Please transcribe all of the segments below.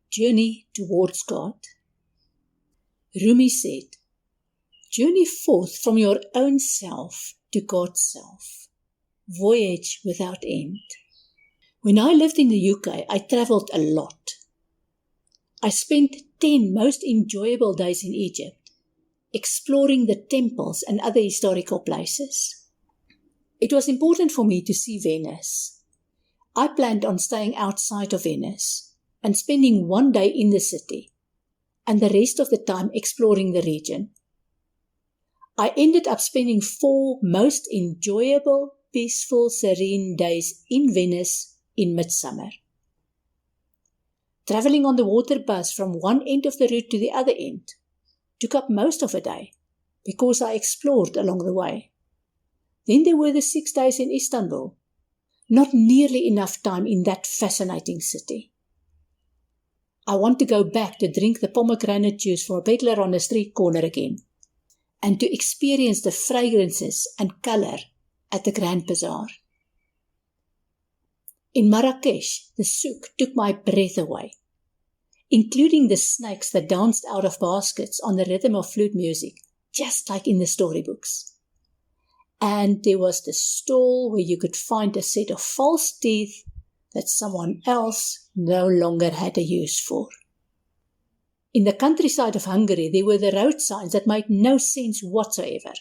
Journey towards God. Rumi said, "Journey forth from your own self to God's self. Voyage without end." When I lived in the UK, I travelled a lot. I spent 10 most enjoyable days in Egypt, exploring the temples and other historical places. It was important for me to see Venice. I planned on staying outside of Venice and spending one day in the city, and the rest of the time exploring the region. I ended up spending 4 most enjoyable, peaceful, serene days in Venice in midsummer. Travelling on the water bus from one end of the route to the other end took up most of a day because I explored along the way. Then there were the 6 days in Istanbul. Not nearly enough time in that fascinating city. I want to go back to drink the pomegranate juice from a peddler on a street corner again, and to experience the fragrances and colour at the Grand Bazaar. In Marrakesh, the souk took my breath away, including the snakes that danced out of baskets on the rhythm of flute music, just like in the storybooks. And there was the stall where you could find a set of false teeth that someone else no longer had a use for. In the countryside of Hungary, there were the road signs that made no sense whatsoever,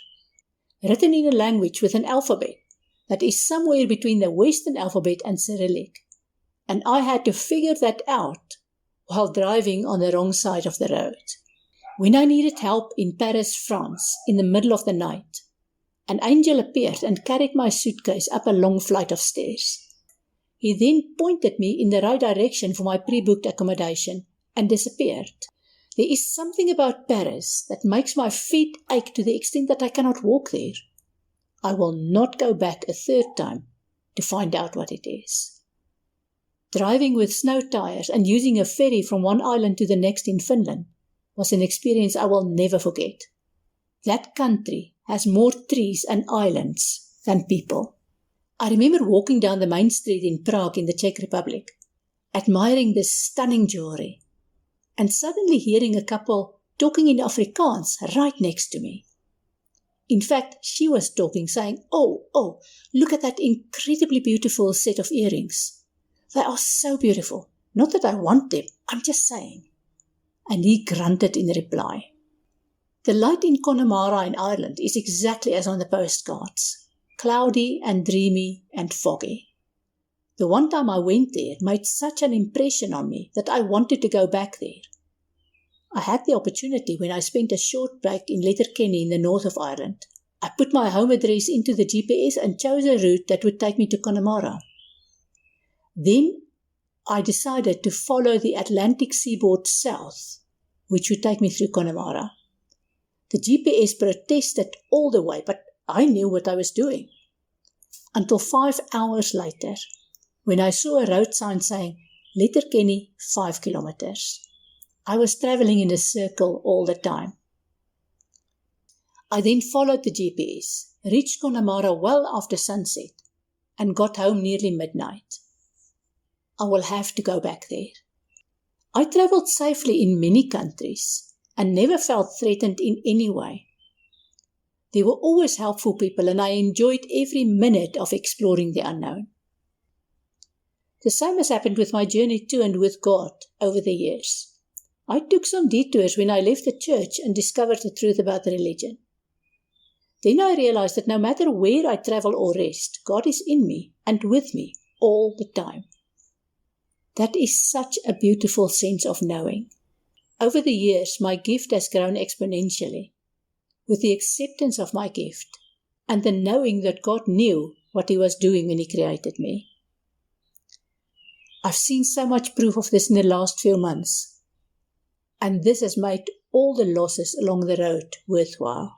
written in a language with an alphabet that is somewhere between the Western alphabet and Cyrillic, and I had to figure that out while driving on the wrong side of the road. When I needed help in Paris, France, in the middle of the night, an angel appeared and carried my suitcase up a long flight of stairs. He then pointed me in the right direction for my pre-booked accommodation and disappeared. There is something about Paris that makes my feet ache to the extent that I cannot walk there. I will not go back a 3rd time to find out what it is. Driving with snow tires and using a ferry from one island to the next in Finland was an experience I will never forget. That country has more trees and islands than people. I remember walking down the main street in Prague in the Czech Republic, admiring this stunning jewelry, and suddenly hearing a couple talking in Afrikaans right next to me. In fact, she was talking, saying, Oh, look at that incredibly beautiful set of earrings. They are so beautiful. Not that I want them, I'm just saying." And he grunted in reply. The light in Connemara in Ireland is exactly as on the postcards, cloudy and dreamy and foggy. The one time I went there made such an impression on me that I wanted to go back there. I had the opportunity when I spent a short break in Letterkenny in the north of Ireland. I put my home address into the GPS and chose a route that would take me to Connemara. Then I decided to follow the Atlantic seaboard south, which would take me through Connemara. The GPS protested all the way, but I knew what I was doing. Until 5 hours later, when I saw a road sign saying, Letterkenny 5 kilometers. I was travelling in a circle all the time. I then followed the GPS, reached Connemara well after sunset, and got home nearly midnight. I will have to go back there. I travelled safely in many countries and never felt threatened in any way. There were always helpful people, and I enjoyed every minute of exploring the unknown. The same has happened with my journey to and with God over the years. I took some detours when I left the church and discovered the truth about religion. Then I realized that no matter where I travel or rest, God is in me and with me all the time. That is such a beautiful sense of knowing. Over the years, my gift has grown exponentially, with the acceptance of my gift and the knowing that God knew what He was doing when He created me. I've seen so much proof of this in the last few months, and this has made all the losses along the road worthwhile.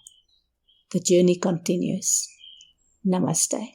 The journey continues. Namaste.